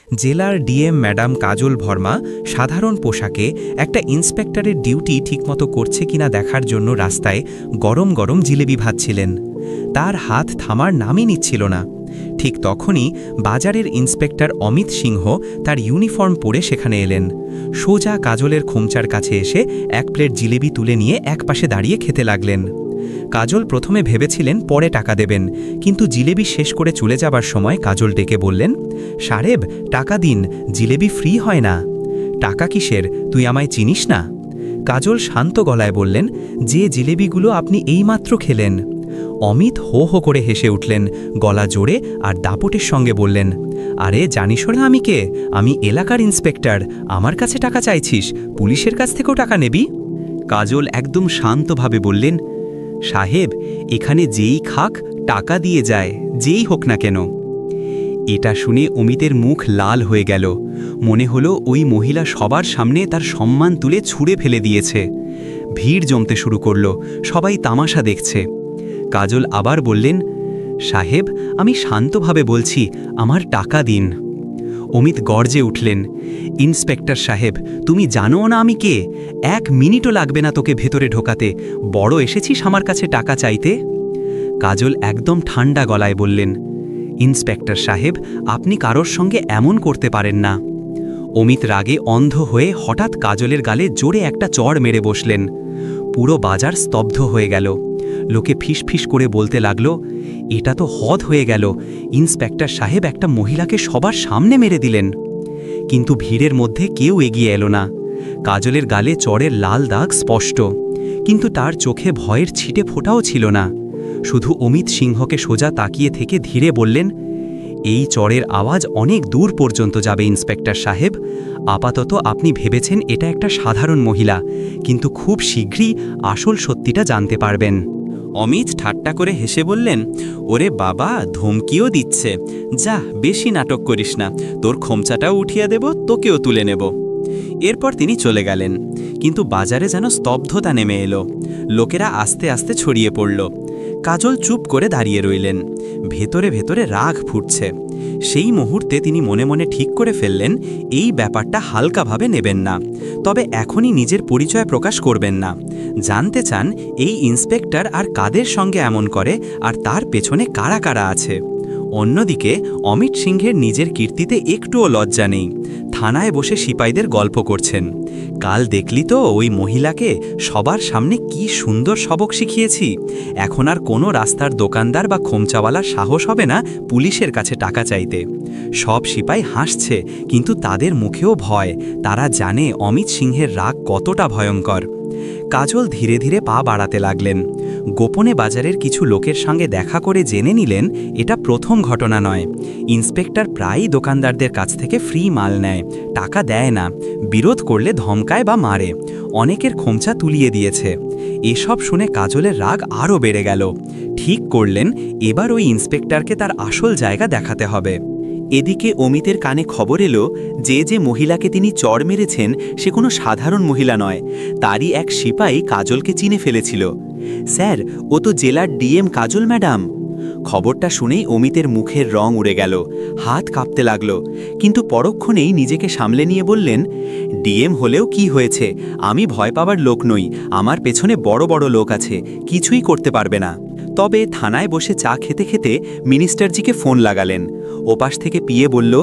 জেলার DM madam কাজল ভার্মা সাধারণ পোশাকে একটা ইন্সপেক্টরের ডিউটি ঠিকমতো করছে কিনা দেখার জন্য রাস্তায় গরম গরম জিলেবি ভাজছিলেন। তার হাত থামার নামই নিচ্ছিল না। ঠিক তখনই বাজারের ইন্সপেক্টর অমিত সিংহ তার ইউনিফর্ম পরে সেখানে এলেন। সোজা কাজলের খোমচার কাছে এসে এক প্লেট জিলেবি তুলে নিয়ে একপাশে দাঁড়িয়ে খেতে লাগলেন। কাজল প্রথমে ভেবেছিলেন পরে টাকা দেবেন, কিন্তু জিলেবি শেষ করে চলে যাবার সময় কাজল ডেকে বললেন, সাহেব টাকা দিন, জিলেবি ফ্রি হয় না। টাকা কিসের, তুই আমায় চিনিস না? কাজল শান্ত গলায় বললেন, যে জিলেবিগুলো আপনি এইমাত্র খেলেন। অমিত হো হো করে হেসে উঠলেন, গলা জোরে আর দাপটের সঙ্গে বললেন, আরে জানিস না আমি কে? আমি এলাকার ইন্সপেক্টর। আমার কাছে টাকা চাইছিস? পুলিশের কাছ থেকেও টাকা নেবি? কাজল একদম শান্তভাবে বললেন, সাহেব এখানে যেই খাক টাকা দিয়ে যায়, যেই হোক না কেন। এটা শুনে অমিতের মুখ লাল হয়ে গেল। মনে হলো ওই মহিলা সবার সামনে তার সম্মান তুলে ছুঁড়ে ফেলে দিয়েছে। ভিড় জমতে শুরু করল, সবাই তামাশা দেখছে। কাজল আবার বললেন, সাহেব আমি শান্তভাবে বলছি, আমার টাকা দিন। অমিত গর্জে উঠলেন, ইন্সপেক্টর সাহেব তুমি জানো না আমি কে? 1 মিনিটও লাগবে না তোকে ভেতরে ঢোকাতে। বড় এসেছিস আমার কাছে টাকা চাইতে? কাজল একদম ঠান্ডা গলায় বললেন, ইন্সপেক্টর সাহেব আপনি কারোর সঙ্গে এমন করতে পারেন না। অমিত রাগে অন্ধ হয়ে হঠাৎ কাজলের গালে জোরে একটা চড় মেরে বসলেন। পুরো বাজার স্তব্ধ হয়ে গেল। লোকে ফিসফিস করে বলতে লাগলো, এটা তো হদ হয়ে গেল, ইন্সপেক্টর সাহেব একটা মহিলাকে সবার সামনে মেরে দিলেন। কিন্তু ভিড়ের মধ্যে কেউ এগিয়ে এলো না। কাজলের গালে চড়ের লাল দাগ স্পষ্ট, কিন্তু তার চোখে ভয়ের ছিটে ফোঁটাও ছিল না। শুধু অমিত সিংহকে সোজা তাকিয়ে থেকে ধীরে বললেন, এই চড়ের আওয়াজ অনেক দূর পর্যন্ত যাবে ইন্সপেক্টর সাহেব। আপাতত আপনি ভেবেছেন এটা একটা সাধারণ মহিলা, কিন্তু খুব শীঘ্রই আসল সত্যিটা জানতে পারবেন। অমিত ঠাট্টা করে হেসে বললেন, ওরে বাবা ধমকিও দিচ্ছে, যা বেশি নাটক করিস না, তোর খোমচাটাও উঠিয়ে দেব, তোকেও তুলে নেব। এরপর তিনি চলে গেলেন। কিন্তু বাজারে যেন স্তব্ধতা নেমে এলো। লোকেরা আস্তে আস্তে ছড়িয়ে পড়ল। কাজল চুপ করে দাঁড়িয়ে রইলেন। ভেতরে ভেতরে রাগ ফুটছে। সেই মুহূর্তে তিনি মনে মনে ঠিক করে ফেললেন, এই ব্যাপারটা হালকাভাবে নেবেন না, তবে এখনই নিজের পরিচয় প্রকাশ করবেন না। জানতে চান এই ইন্সপেক্টর আর কাদের সঙ্গে এমন করে, আর তার পেছনে কারা কারা আছে। অন্যদিকে অমিত সিংহের নিজের কীর্তিতে একটুও লজ্জা নেই। থানায় বসে সিপাইদের গল্প করছেন, কাল দেখলি তো ওই মহিলাকে সবার সামনে কি সুন্দর সবক শিখিয়েছি। এখন আর কোনো রাস্তার দোকানদার বা খোমচাওয়ালার সাহস হবে না পুলিশের কাছে টাকা চাইতে। সব সিপাই হাসছে, কিন্তু তাদের মুখেও ভয়। তারা জানে অমিত সিংহের রাগ কতটা ভয়ঙ্কর। কাজল ধীরে ধীরে পা বাড়াতে লাগলেন। গোপনে বাজারের কিছু লোকের সঙ্গে দেখা করে জেনে নিলেন, এটা প্রথম ঘটনা নয়। ইন্সপেক্টর প্রায়ই দোকানদারদের কাছ থেকে ফ্রি মাল নেয়, টাকা দেয় না, বিরোধ করলে ধমকায় বা মারে। অনেকের খোমচা তুলিয়ে দিয়েছে। এসব শুনে কাজলের রাগ আরও বেড়ে গেল। ঠিক করলেন এবার ওই ইন্সপেক্টরকে তার আসল জায়গা দেখাতে হবে। এদিকে অমিতের কানে খবর এলো, যে মহিলাকে তিনি চড় মেরেছেন সে কোনো সাধারণ মহিলা নয়। তারই এক সিপাই কাজলকে চিনে ফেলেছিল। স্যার ও তো জেলার ডিএম কাজল ম্যাডাম। খবরটা শুনেই অমিতের মুখের রং উড়ে গেল, হাত কাঁপতে লাগলো। কিন্তু পরক্ষণেই নিজেকে সামলে নিয়ে বললেন, ডিএম হলেও কি হয়েছে, আমি ভয় পাওয়ার লোক নই। আমার পেছনে বড় বড় লোক আছে, কিছুই করতে পারবে না। তবে থানায় বসে চা খেতে খেতে মিনিস্টারজিকে ফোন লাগালেন। ওপাশ থেকে পিয়ে বলল,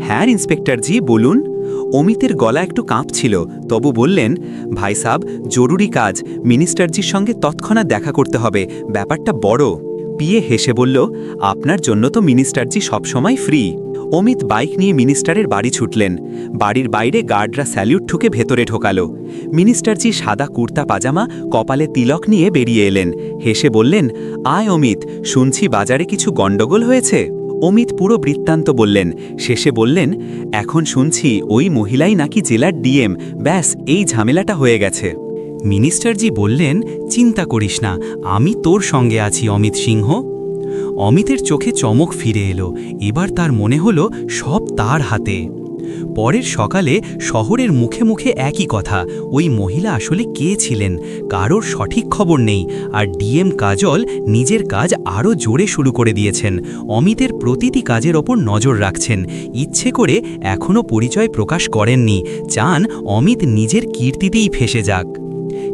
হ্যাঁ ইন্সপেক্টরজি বলুন। অমিতের গলা একটু কাঁপছিল, তবু বললেন, ভাই সাব জরুরি কাজ, মিনিস্টারজির সঙ্গে তৎক্ষণাৎ দেখা করতে হবে, ব্যাপারটা বড়। পিয়ে হেসে বলল, আপনার জন্য তো মিনিস্টারজি সবসময় ফ্রি। অমিত বাইক নিয়ে মিনিস্টারের বাড়ি ছুটলেন। বাড়ির বাইরে গার্ডরা স্যালিউট ঠুকে ভেতরে ঢোকালো। মিনিস্টারজি সাদা কুর্তা পাজামা, কপালে তিলক নিয়ে বেরিয়ে এলেন। হেসে বললেন, আয় অমিত, শুনছি বাজারে কিছু গণ্ডগোল হয়েছে। অমিত পুরো বৃত্তান্ত বললেন। শেষে বললেন, এখন শুনছি ওই মহিলাই নাকি জেলার ডিএম। ব্যাস এই ঝামেলাটা হয়ে গেছে। মিনিস্টারজি বললেন, চিন্তা করিস না, আমি তোর সঙ্গে আছি অমিত সিংহ। অমিতের চোখে চমক ফিরে এলো। এবার তার মনে হলো সব তার হাতে। পরের সকালে শহরের মুখে মুখে একই কথা, ওই মহিলা আসলে কে ছিলেন কারোর সঠিক খবর নেই। আর ডিএম কাজল নিজের কাজ আরও জোরে শুরু করে দিয়েছেন, অমিতের প্রতিটি কাজের ওপর নজর রাখছেন। ইচ্ছে করে এখনও পরিচয় প্রকাশ করেননি, চান অমিত নিজের কীর্তিতেই ফেসে যাক।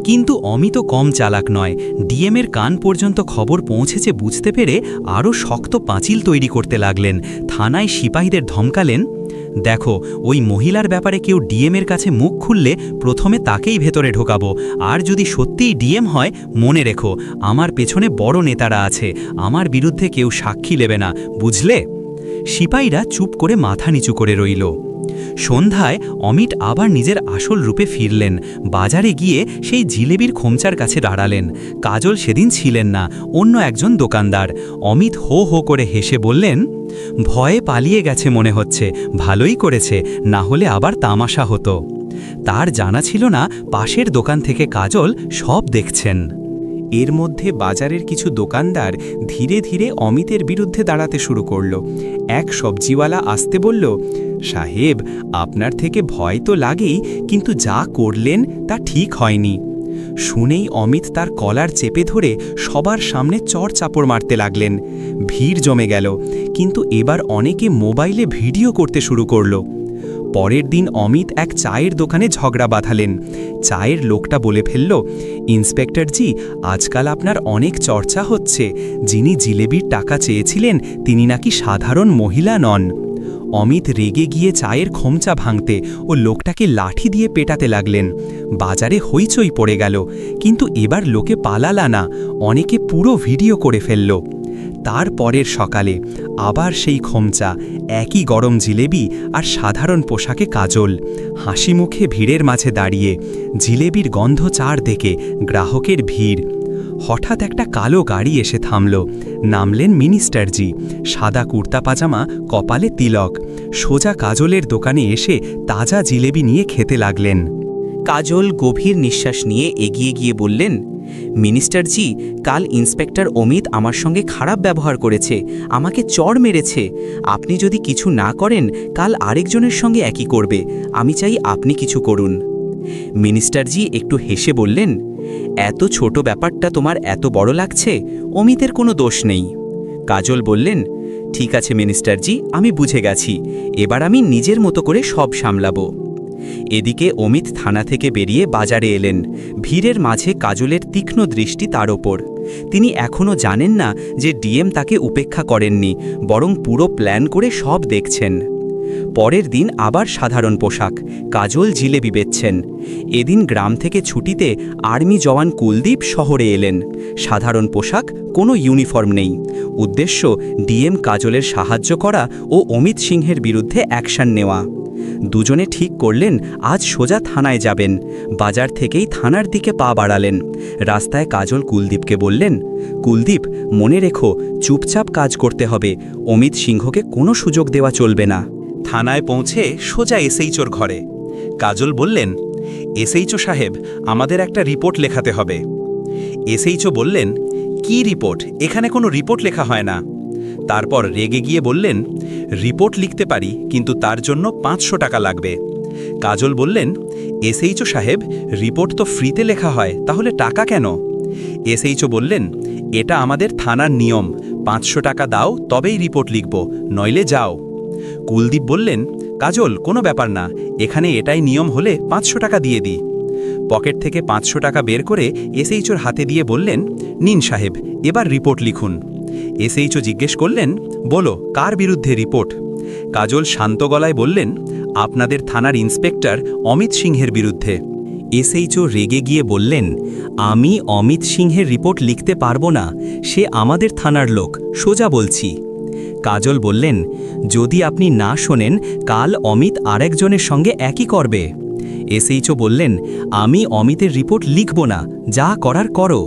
কিন্তু অমিত কম চালাক নয়, ডিএমের কান পর্যন্ত খবর পৌঁছেছে বুঝতে পেরে আরও শক্ত পাঁচিল তৈরি করতে লাগলেন। থানায় সিপাহীদের ধমকালেন, দেখো ওই মহিলার ব্যাপারে কেউ ডিএমের কাছে মুখ খুললে প্রথমে তাকেই ভেতরে ঢোকাবো, আর যদি সত্যিই ডিএম হয় মনে রেখো আমার পেছনে বড় নেতারা আছে, আমার বিরুদ্ধে কেউ সাক্ষী নেবে না, বুঝলে? সিপাহীরা চুপ করে মাথা নিচু করে রইল। সন্ধ্যায় অমিত আবার নিজের আসল রূপে ফিরলেন। বাজারে গিয়ে সেই জিলেবির খোমচার কাছে দাঁড়ালেন। কাজল সেদিন ছিলেন না, অন্য একজন দোকানদার। অমিত হো হো করে হেসে বললেন, ভয়ে পালিয়ে গেছে মনে হচ্ছে, ভালোই করেছে, না হলে আবার তামাশা হতো। তার জানা ছিল না পাশের দোকান থেকে কাজল সব দেখছেন। এর মধ্যে বাজারের কিছু দোকানদার ধীরে ধীরে অমিতের বিরুদ্ধে দাঁড়াতে শুরু করল। এক সবজিওয়ালা আসতে বলল, সাহেব আপনার থেকে ভয় তো লাগেই, কিন্তু যা করলেন তা ঠিক হয়নি। শুনেই অমিত তার কলার চেপে ধরে সবার সামনে চড় চাপড় মারতে লাগলেন। ভিড় জমে গেল, কিন্তু এবার অনেকে মোবাইলে ভিডিও করতে শুরু করল। পরের দিন অমিত এক চায়ের দোকানে ঝগড়া বাঁধালেন। চায়ের লোকটা বলে ফেলল, ইন্সপেক্টরজি আজকাল আপনার অনেক চর্চা হচ্ছে, যিনি জিলেবির টাকা চেয়েছিলেন তিনি নাকি সাধারণ মহিলা নন। অমিত রেগে গিয়ে চায়ের খোমচা ভাঙতে ও লোকটাকে লাঠি দিয়ে পেটাতে লাগলেন। বাজারে হইচই পড়ে গেল, কিন্তু এবার লোকে পালালা না, অনেকে পুরো ভিডিও করে ফেলল। তার পরের সকালে আবার সেই খোমচা, একই গরম জিলেবি আর সাধারণ পোশাকে কাজল, হাসি মুখে ভিড়ের মাঝে দাঁড়িয়ে, জিলেবির গন্ধ চারদিকে, গ্রাহকের ভিড়। হঠাৎ একটা কালো গাড়ি এসে থামল। নামলেন মিনিস্টারজি, সাদা কুর্তা পাজামা, কপালে তিলক। সোজা কাজলের দোকানে এসে তাজা জিলেবি নিয়ে খেতে লাগলেন। কাজল গভীর নিঃশ্বাস নিয়ে এগিয়ে গিয়ে বললেন, মিনিস্টারজি কাল ইন্সপেক্টর অমিত আমার সঙ্গে খারাপ ব্যবহার করেছে, আমাকে চড় মেরেছে। আপনি যদি কিছু না করেন কাল আরেকজনের সঙ্গে একই করবে, আমি চাই আপনি কিছু করুন। মিনিস্টারজি একটু হেসে বললেন, এত ছোট ব্যাপারটা তোমার এত বড় লাগছে, অমিতের কোনো দোষ নেই। কাজল বললেন, ঠিক আছে মিনিস্টারজি, আমি বুঝে গেছি, এবার আমি নিজের মতো করে সব সামলাবো। এদিকে অমিত থানা থেকে বেরিয়ে বাজারে এলেন। ভিড়ের মাঝে কাজলের তীক্ষ্ণ দৃষ্টি তার ওপর। তিনি এখনও জানেন না যে ডিএম তাকে উপেক্ষা করেননি, বরং পুরো প্ল্যান করে সব দেখছেন। পরের দিন আবার সাধারণ পোশাক, কাজল জিলেবি বেচছেন। এদিন গ্রাম থেকে ছুটিতে আর্মি জওয়ান কুলদীপ শহরে এলেন। সাধারণ পোশাক, কোনো ইউনিফর্ম নেই। উদ্দেশ্য ডিএম কাজলের সাহায্য করা ও অমিত সিংহের বিরুদ্ধে অ্যাকশন নেওয়া। দুজনে ঠিক করলেন আজ সোজা থানায় যাবেন। বাজার থেকেই থানার দিকে পা বাড়ালেন। রাস্তায় কাজল কুলদীপকে বললেন, কুলদীপ মনে রেখো চুপচাপ কাজ করতে হবে, অমিত সিংহকে কোনো সুযোগ দেওয়া চলবে না। থানায় পৌঁছে সোজা এসএইচওর ঘরে। কাজল বললেন, এসএইচও সাহেব আমাদের একটা রিপোর্ট লেখাতে হবে। এসএইচও বললেন, কি রিপোর্ট? এখানে কোনো রিপোর্ট লেখা হয় না। তারপর রেগে গিয়ে বললেন, রিপোর্ট লিখতে পারি, কিন্তু তার জন্য 500 টাকা লাগবে। কাজল বললেন, এসএইচও সাহেব রিপোর্ট তো ফ্রিতে লেখা হয়, তাহলে টাকা কেন? এসএইচও বললেন, এটা আমাদের থানার নিয়ম, 500 টাকা দাও তবেই রিপোর্ট লিখব, নইলে যাও। কুলদীপ বললেন, কাজল কোনো ব্যাপার না, এখানে এটাই নিয়ম হলে 500 টাকা দিয়ে দিই। পকেট থেকে 500 টাকা বের করে এসএইচওর হাতে দিয়ে বললেন, নিন সাহেব এবার রিপোর্ট লিখুন। এসএইচও জিজ্ঞেস করলেন, বলো কার বিরুদ্ধে রিপোর্ট? কাজল শান্ত গলায় বললেন, আপনাদের থানার ইন্সপেক্টর অমিত সিংহের বিরুদ্ধে। এসএইচও রেগে গিয়ে বললেন, আমি অমিত সিংহের রিপোর্ট লিখতে পারবো না, সে আমাদের থানার লোক, সোজা বলছি। কাজল বললেন, যদি আপনি না শোনেন কাল অমিত আরেকজনের সঙ্গে একই করবে। এসএইচও বললেন, আমি অমিতের রিপোর্ট লিখব না, যা করার করো।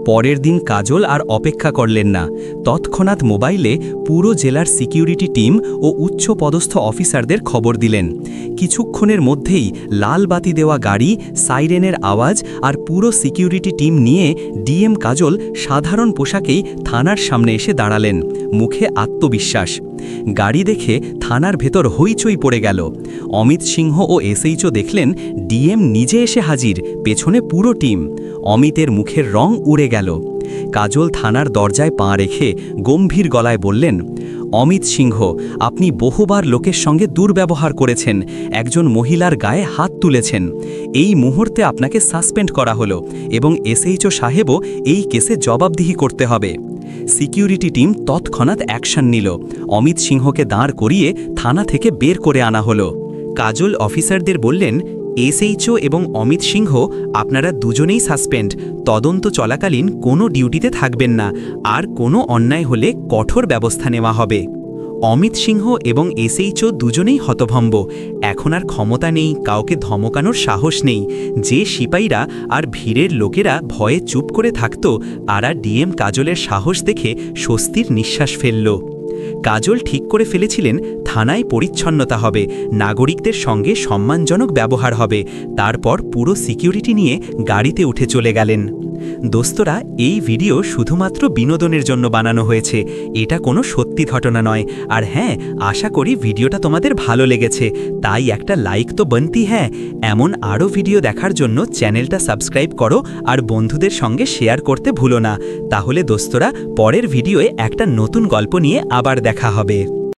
পরের দিন কাজল আর অপেক্ষা করলেন না, তৎক্ষণাৎ মোবাইলে পুরো জেলার সিকিউরিটি টিম ও উচ্চ পদস্থ অফিসারদের খবর দিলেন। কিছুক্ষণের মধ্যেই লাল বাতি দেওয়া গাড়ি, সাইরেনের আওয়াজ আর পুরো সিকিউরিটি টিম নিয়ে ডিএম কাজল সাধারণ পোশাকেই থানার সামনে এসে দাঁড়ালেন, মুখে আত্মবিশ্বাস। গাড়ি দেখে থানার ভেতর হইচই পড়ে গেল। অমিত সিংহ ও এসএইচও দেখলেন ডিএম নিজে এসে হাজির, পেছনে পুরো টিম। অমিতের মুখের রং উড়ে গেল। কাজল থানার দরজায় পা রেখে গম্ভীর গলায় বললেন, অমিত সিংহ, আপনি বহুবার লোকের সঙ্গে দুর্ব্যবহার করেছেন, একজন মহিলার গায়ে হাত তুলেছেন। এই মুহূর্তে আপনাকে সাসপেন্ড করা হলো এবং এসএইচও সাহেবও এই কেসে জবাবদিহি করতে হবে। সিকিউরিটি টিম তৎক্ষণাৎ অ্যাকশন নিল। অমিত সিংহকে দাঁড় করিয়ে থানা থেকে বের করে আনা হলো। কাজল অফিসারদের বললেন, এসএইচও এবং অমিত সিংহ, আপনারা দুজনেই সাসপেন্ড। তদন্ত চলাকালীন কোনো ডিউটিতে থাকবেন না, আর কোনো অন্যায় হলে কঠোর ব্যবস্থা নেওয়া হবে। অমিত সিংহ এবং এসএইচও দুজনেই হতভম্ব। এখন আর ক্ষমতা নেই, কাউকে ধমকানোর সাহস নেই। যে সিপাহীরা আর ভিড়ের লোকেরা ভয়ে চুপ করে থাকত, আর ডিএম কাজলের সাহস দেখে স্বস্তির নিঃশ্বাস ফেলল। কাজল ঠিক করে ফেলেছিলেন থানায় পরিচ্ছন্নতা হবে, নাগরিকদের সঙ্গে সম্মানজনক ব্যবহার হবে। তারপর পুরো সিকিউরিটি নিয়ে গাড়িতে উঠে চলে গেলেন। দোস্তরা, এই ভিডিও শুধুমাত্র বিনোদনের জন্য বানানো হয়েছে, এটা কোনো সত্যি ঘটনা নয়। আর হ্যাঁ, আশা করি ভিডিওটা তোমাদের ভালো লেগেছে, তাই একটা লাইক তো বানতি। হ্যাঁ, এমন আরও ভিডিও দেখার জন্য চ্যানেলটা সাবস্ক্রাইব করো আর বন্ধুদের সঙ্গে শেয়ার করতে ভুলো না। তাহলে দোস্তরা, পরের ভিডিওয়ে একটা নতুন গল্প নিয়ে আবার দেখা হবে।